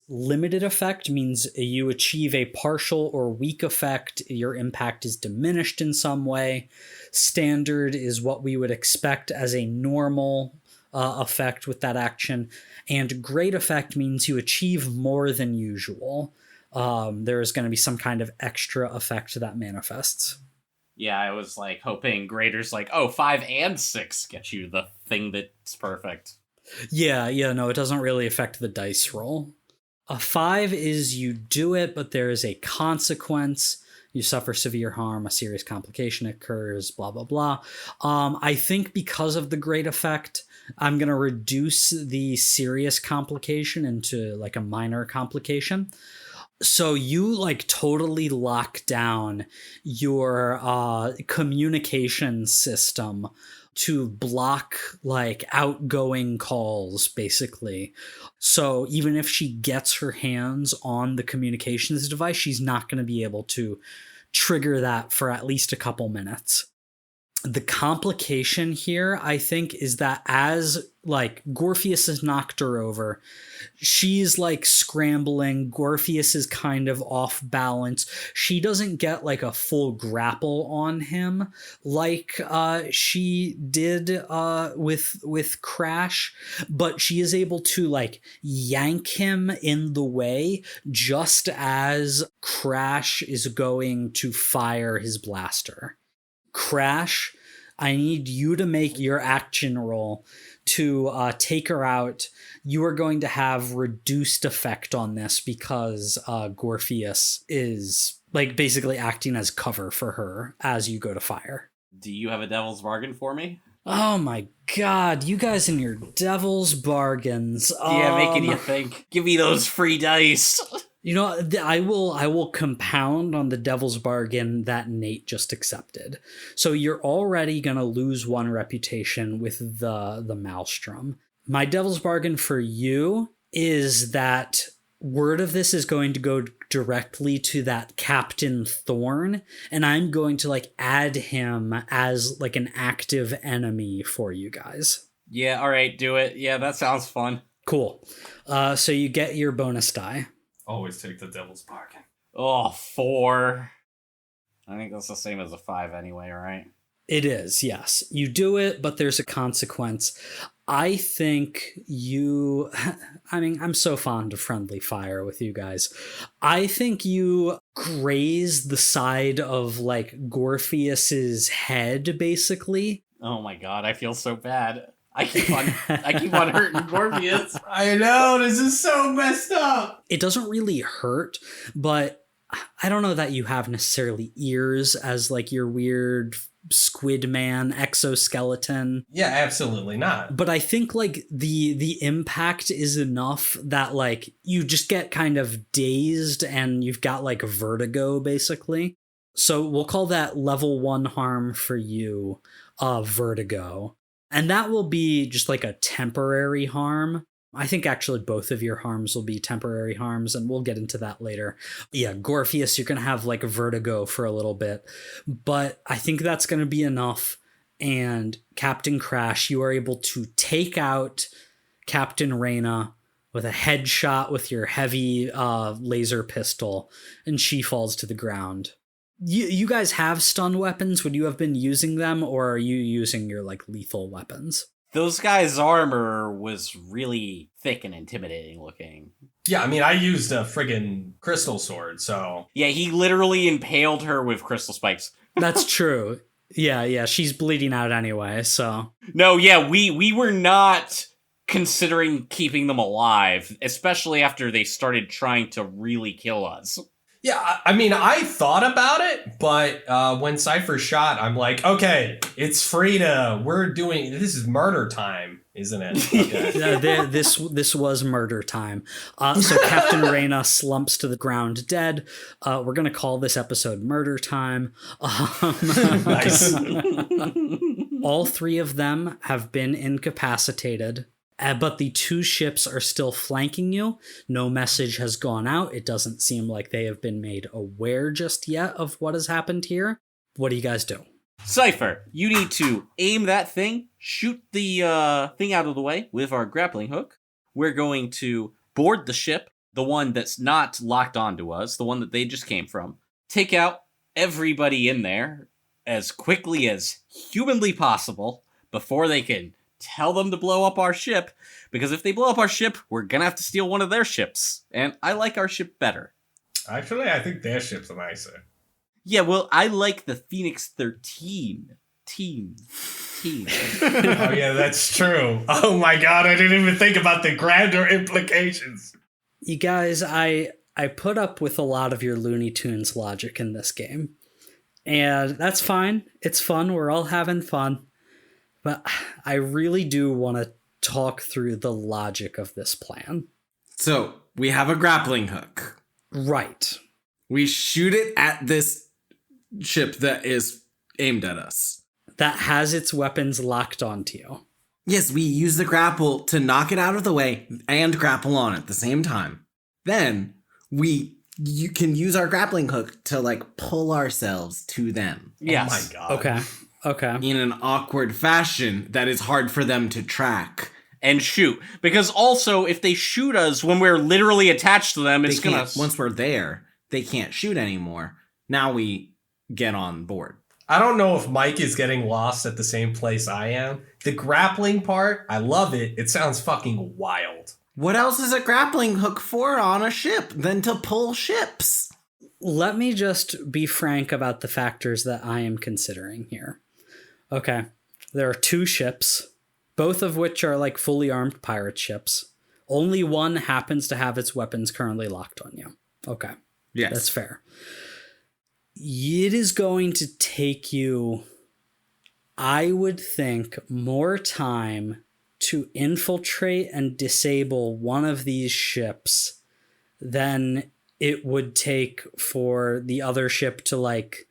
limited effect means you achieve a partial or weak effect, your impact is diminished in some way. Standard is what we would expect as a normal effect with that action. And great effect means you achieve more than usual. There is going to be some kind of extra effect that manifests. Yeah, I was like hoping greater's like, 5 and 6 get you the thing that's perfect. Yeah, no, it doesn't really affect the dice roll. A 5 is you do it, but there is a consequence. You suffer severe harm, a serious complication occurs, blah, blah, blah. I think because of the great effect, I'm going to reduce the serious complication into like a minor complication. So you like totally lock down your communication system to block like outgoing calls, basically. So even if she gets her hands on the communications device, she's not going to be able to trigger that for at least a couple minutes. The complication here, I think, is that as like Gorpheus has knocked her over, she's like scrambling. Gorpheus is kind of off balance. She doesn't get like a full grapple on him like she did with Crash, but she is able to like yank him in the way just as Crash is going to fire his blaster. Crash, I need you to make your action roll to take her out. You are going to have reduced effect on this because Gorpheus is like basically acting as cover for her as you go to fire. Do you have a devil's bargain for me? Oh my god, you guys and your devil's bargains. Yeah, making you think. Give me those free dice. You know, I will compound on the devil's bargain that Nate just accepted. So you're already going to lose 1 reputation with the Maelstrom. My devil's bargain for you is that word of this is going to go directly to that Captain Thorn, and I'm going to like add him as like an active enemy for you guys. Yeah, all right, do it. Yeah, that sounds fun. Cool. So you get your bonus die. Always take the devil's bargain. Oh, 4. I think that's the same as a 5 anyway, right? It is, yes. You do it, but there's a consequence. I think you... I mean, I'm so fond of friendly fire with you guys. I think you graze the side of, like, Gorpheus's head, basically. Oh my god, I feel so bad. I keep on hurting Gorpheus. I know, this is so messed up. It doesn't really hurt, but I don't know that you have necessarily ears as, like, your weird squid man exoskeleton. Yeah, absolutely not. But I think, like, the impact is enough that, like, you just get kind of dazed and you've got, like, vertigo, basically. So we'll call that level 1 harm for you, vertigo. And that will be just like a temporary harm. I think actually both of your harms will be temporary harms, and we'll get into that later. Yeah, Gorpheus, you're going to have like vertigo for a little bit, but I think that's going to be enough. And Captain Crash, you are able to take out Captain Reyna with a headshot with your heavy laser pistol, and she falls to the ground. You guys have stun weapons. Would you have been using them, or are you using your like lethal weapons? Those guys' armor was really thick and intimidating looking. Yeah, I mean, I used a friggin' crystal sword, so... Yeah, he literally impaled her with crystal spikes. That's true. Yeah, she's bleeding out anyway, so... No, yeah, we were not considering keeping them alive, especially after they started trying to really kill us. Yeah, I mean, I thought about it, but when Cypher shot, I'm like, okay, it's Frida. This is murder time, isn't it? Okay. This was murder time. So Captain Reyna slumps to the ground dead. We're going to call this episode Murder Time. Nice. All 3 of them have been incapacitated. But the 2 ships are still flanking you. No message has gone out. It doesn't seem like they have been made aware just yet of what has happened here. What do you guys do? Cypher, you need to aim that thing, shoot the thing out of the way with our grappling hook. We're going to board the ship, the one that's not locked onto us, the one that they just came from. Take out everybody in there as quickly as humanly possible before they can tell them to blow up our ship, because if they blow up our ship, we're gonna have to steal one of their ships, and I like our ship better. Actually, I think their ship's nicer. Yeah, well, I like the Phoenix 13 team. Oh yeah, that's true. Oh my god, I didn't even think about the grander implications. You guys, I put up with a lot of your Looney Tunes logic in this game, and that's fine. It's fun. We're all having fun. But I really do want to talk through the logic of this plan. So, we have a grappling hook. Right. We shoot it at this ship that is aimed at us. That has its weapons locked onto you. Yes, we use the grapple to knock it out of the way and grapple on at the same time. Then, you can use our grappling hook to, like, pull ourselves to them. Yes. Oh my god. Okay. In an awkward fashion that is hard for them to track. And shoot. Because also, if they shoot us when we're literally attached to them, it's gonna... Once we're there, they can't shoot anymore. Now we get on board. I don't know if Mike is getting lost at the same place I am. The grappling part, I love it. It sounds fucking wild. What else is a grappling hook for on a ship than to pull ships? Let me just be frank about the factors that I am considering here. Okay, there are 2 ships, both of which are like fully armed pirate ships. Only one happens to have its weapons currently locked on you. Okay, Yes. that's fair. It is going to take you, I would think, more time to infiltrate and disable one of these ships than it would take for the other ship to, like,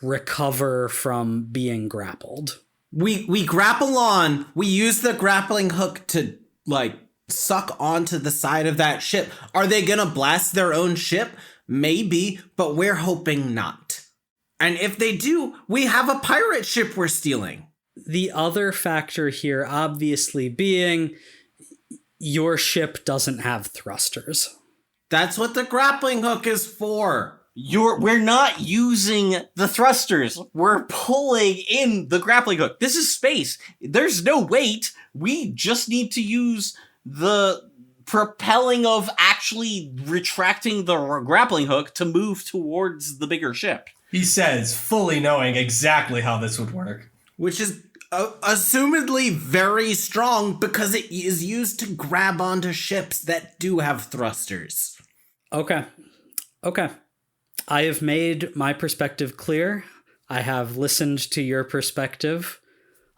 recover from being grappled. We grapple on. We use the grappling hook to, like, suck onto the side of that ship. Are they gonna blast their own ship? Maybe, but we're hoping not. And if they do, we have a pirate ship we're stealing. The other factor here, obviously, being your ship doesn't have thrusters. That's what the grappling hook is for. We're not using the thrusters. We're pulling in the grappling hook. This is space. There's no weight. We just need to use the propelling of actually retracting the grappling hook to move towards the bigger ship. He says, fully knowing exactly how this would work. Which is assumedly very strong because it is used to grab onto ships that do have thrusters. Okay. I have made my perspective clear. I have listened to your perspective.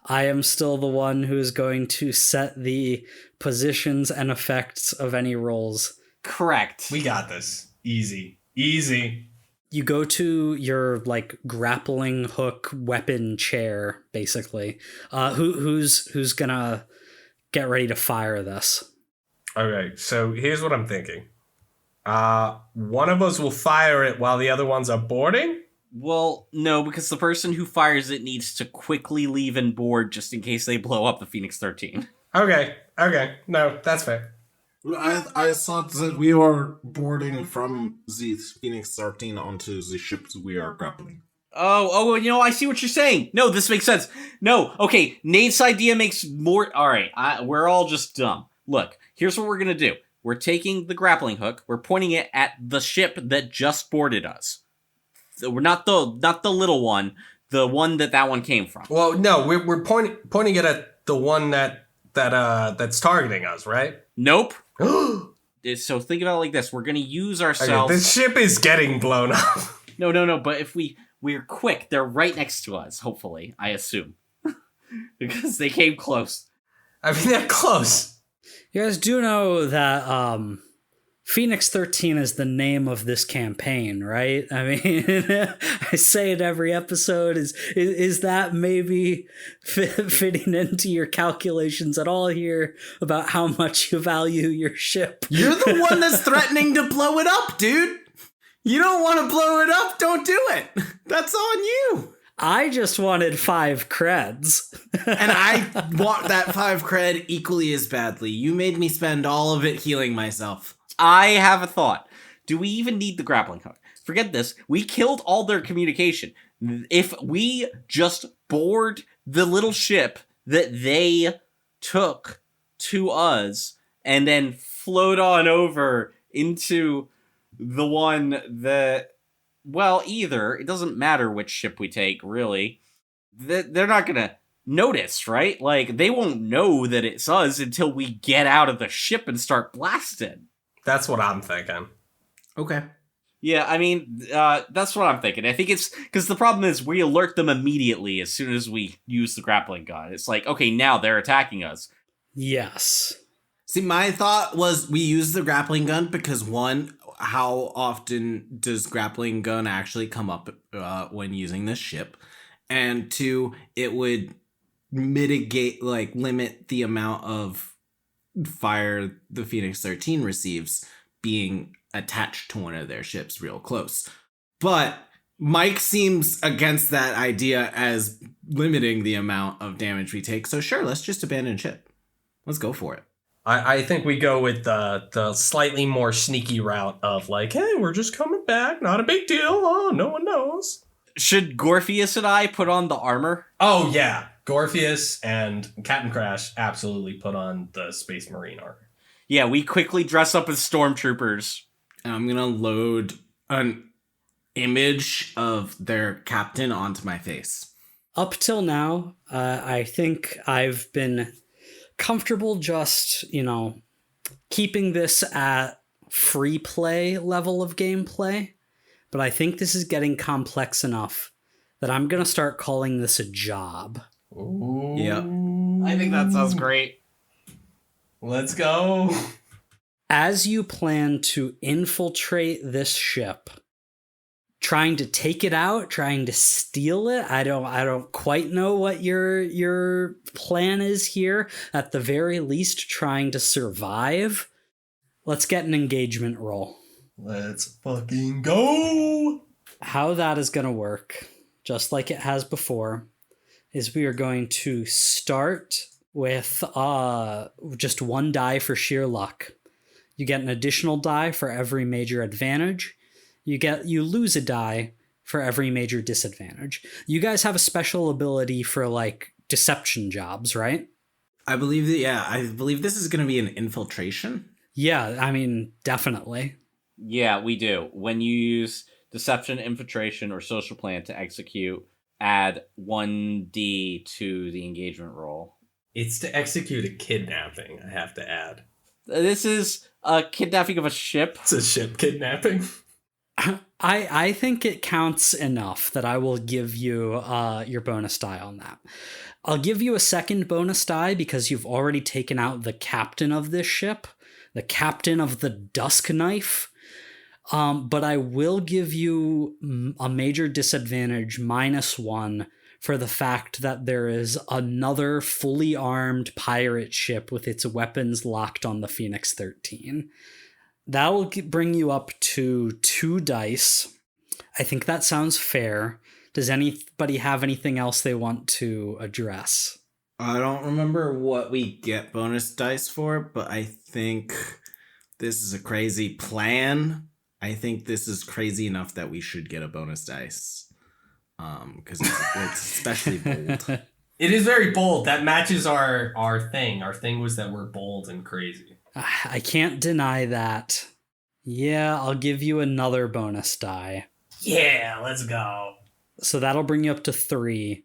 I am still the one who is going to set the positions and effects of any rolls. Correct. We got this. Easy. You go to your grappling hook weapon chair, basically. Who's gonna get ready to fire this? Okay, so here's what I'm thinking. One of us will fire it while the other ones are boarding? Well, no, because the person who fires it needs to quickly leave and board just in case they blow up the Phoenix 13. Okay. No, that's fair. I thought that we were boarding from the Phoenix 13 onto the ships we are grappling. Oh, I see what you're saying. No, this makes sense. No, okay, Nate's idea makes more... Alright, we're all just dumb. Look, here's what we're gonna do. We're taking the grappling hook, we're pointing it at the ship that just boarded us. So we're not the little one, the one that one came from. Well, no, we're pointing it at the one that's targeting us, right? Nope. So think about it like this. We're going to use ourselves... Okay, this ship is getting blown up. No, but if we're quick, they're right next to us, hopefully, I assume. Because they came close. I mean, they're close. You guys do know that Phoenix 13 is the name of this campaign, right? I mean, I say it every episode. Is that maybe fitting into your calculations at all here about how much you value your ship? You're the one that's threatening to blow it up, dude. You don't want to blow it up, don't do it. That's on you. I just wanted 5 creds. And I want that 5 cred equally as badly. You made me spend all of it healing myself. I have a thought. Do we even need the grappling hook? Forget this. We killed all their communication. If we just board the little ship that they took to us and then float on over into the one that... Well, either. It doesn't matter which ship we take, really. They're not gonna notice, right? They won't know that it's us until we get out of the ship and start blasting. That's what I'm thinking. Okay. Yeah, I mean, that's what I'm thinking. I think it's... Because the problem is we alert them immediately as soon as we use the grappling gun. It's okay, now they're attacking us. Yes. See, my thought was we use the grappling gun because, one, how often does grappling gun actually come up when using this ship? And 2, it would mitigate, limit the amount of fire the Phoenix 13 receives being attached to one of their ships real close. But Mike seems against that idea as limiting the amount of damage we take. So sure, let's just abandon ship. Let's go for it. I think we go with the slightly more sneaky route of hey, we're just coming back. Not a big deal. Oh, no one knows. Should Gorpheus and I put on the armor? Oh, yeah. Gorpheus and Captain Crash absolutely put on the Space Marine armor. Yeah, we quickly dress up as stormtroopers. And I'm going to load an image of their captain onto my face. Up till now, I think I've been comfortable just, keeping this at free play level of gameplay. But I think this is getting complex enough that I'm going to start calling this a job. Ooh. Yep. I think that sounds great. Let's go. As you plan to infiltrate this ship, trying to take it out, trying to steal it, I don't quite know what your plan is here. At the very least, trying to survive. Let's get an engagement roll. Let's fucking go. How that is going to work, just like it has before, is we are going to start with just 1 die for sheer luck. You get an additional die for every major advantage. You lose a die for every major disadvantage. You guys have a special ability for like deception jobs, right? I believe this is going to be an infiltration. Yeah, I mean, definitely. Yeah, we do. When you use deception, infiltration, or social plan to execute, add 1d to the engagement roll. It's to execute a kidnapping, I have to add. This is a kidnapping of a ship. It's a ship kidnapping. I think it counts enough that I will give you your bonus die on that. I'll give you a second bonus die because you've already taken out the captain of this ship, the captain of the Dusk Knife. But I will give you a major disadvantage -1 for the fact that there is another fully armed pirate ship with its weapons locked on the Phoenix 13. That will bring you up to 2 dice. I think that sounds fair. Does anybody have anything else they want to address? I don't remember what we get bonus dice for, but I think this is a crazy plan. I think this is crazy enough that we should get a bonus dice. Because it's especially bold. It is very bold. That matches our thing. Our thing was that we're bold and crazy. I can't deny that. Yeah, I'll give you another bonus die. Yeah, let's go. So that'll bring you up to 3.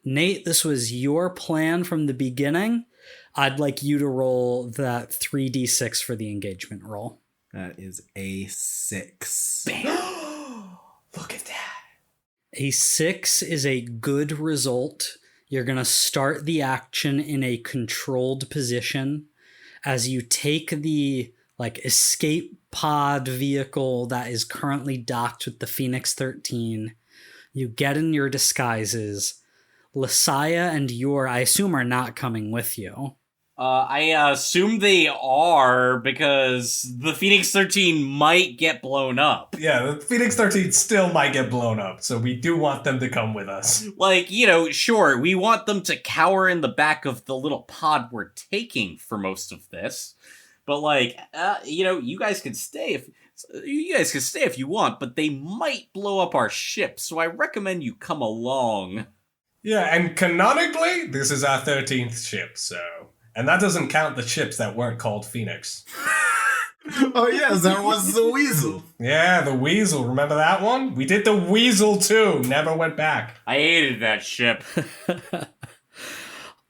Nate, this was your plan from the beginning. I'd like you to roll that 3d6 for the engagement roll. That is a 6. Look at that. A 6 is a good result. You're going to start the action in a controlled position as you take the escape pod vehicle that is currently docked with the Phoenix 13. You get in your disguises. Lysia and Yor, I assume, are not coming with you. I assume they are because the Phoenix 13 might get blown up. Yeah, the Phoenix 13 still might get blown up, so we do want them to come with us. Sure, we want them to cower in the back of the little pod we're taking for most of this. But you guys can stay if you want, but they might blow up our ship, so I recommend you come along. Yeah, and canonically, this is our 13th ship, so... And that doesn't count the ships that weren't called Phoenix. Oh yes, there was the Weasel. Yeah, the Weasel. Remember that one? We did the Weasel too. Never went back. I hated that ship.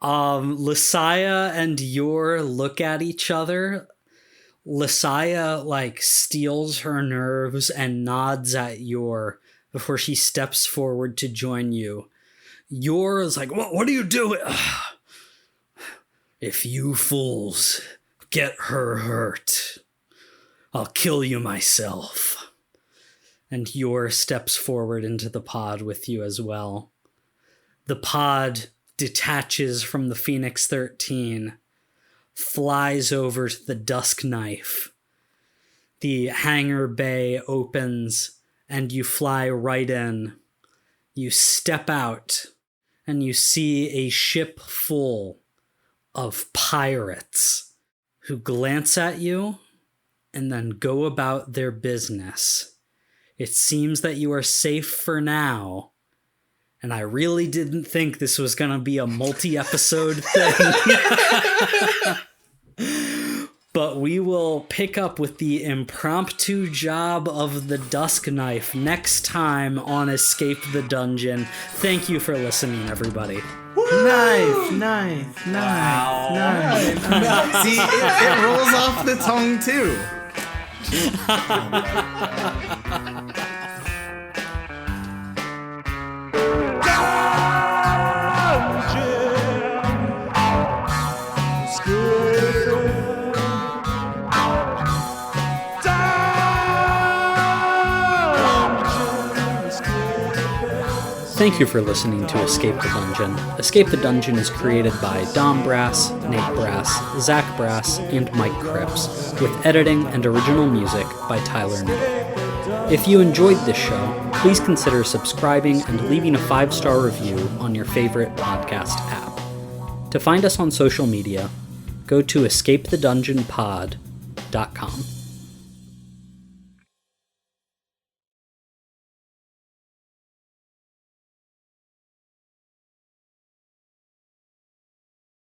Lysia and Yor look at each other. Lysia steals her nerves and nods at Yor before she steps forward to join you. Yor is like, what are you doing? If you fools get her hurt, I'll kill you myself. And Yor steps forward into the pod with you as well. The pod detaches from the Phoenix 13, flies over to the Dusk Knife. The hangar bay opens, and you fly right in. You step out, and you see a ship full of pirates who glance at you and then go about their business. It seems that you are safe for now, and I really didn't think this was going to be a multi-episode thing. But we will pick up with the impromptu job of the Dusk Knife next time on Escape the Dungeon. Thank you for listening, everybody. Knife. See, it rolls off the tongue too. Thank you for listening to Escape the Dungeon. Escape the Dungeon is created by Dom Brass, Nate Brass, Zach Brass, and Mike Cripps, with editing and original music by Tyler Nitt. If you enjoyed this show, please consider subscribing and leaving a 5-star review on your favorite podcast app. To find us on social media, go to Escape the Dungeon Pod unfriendly.com.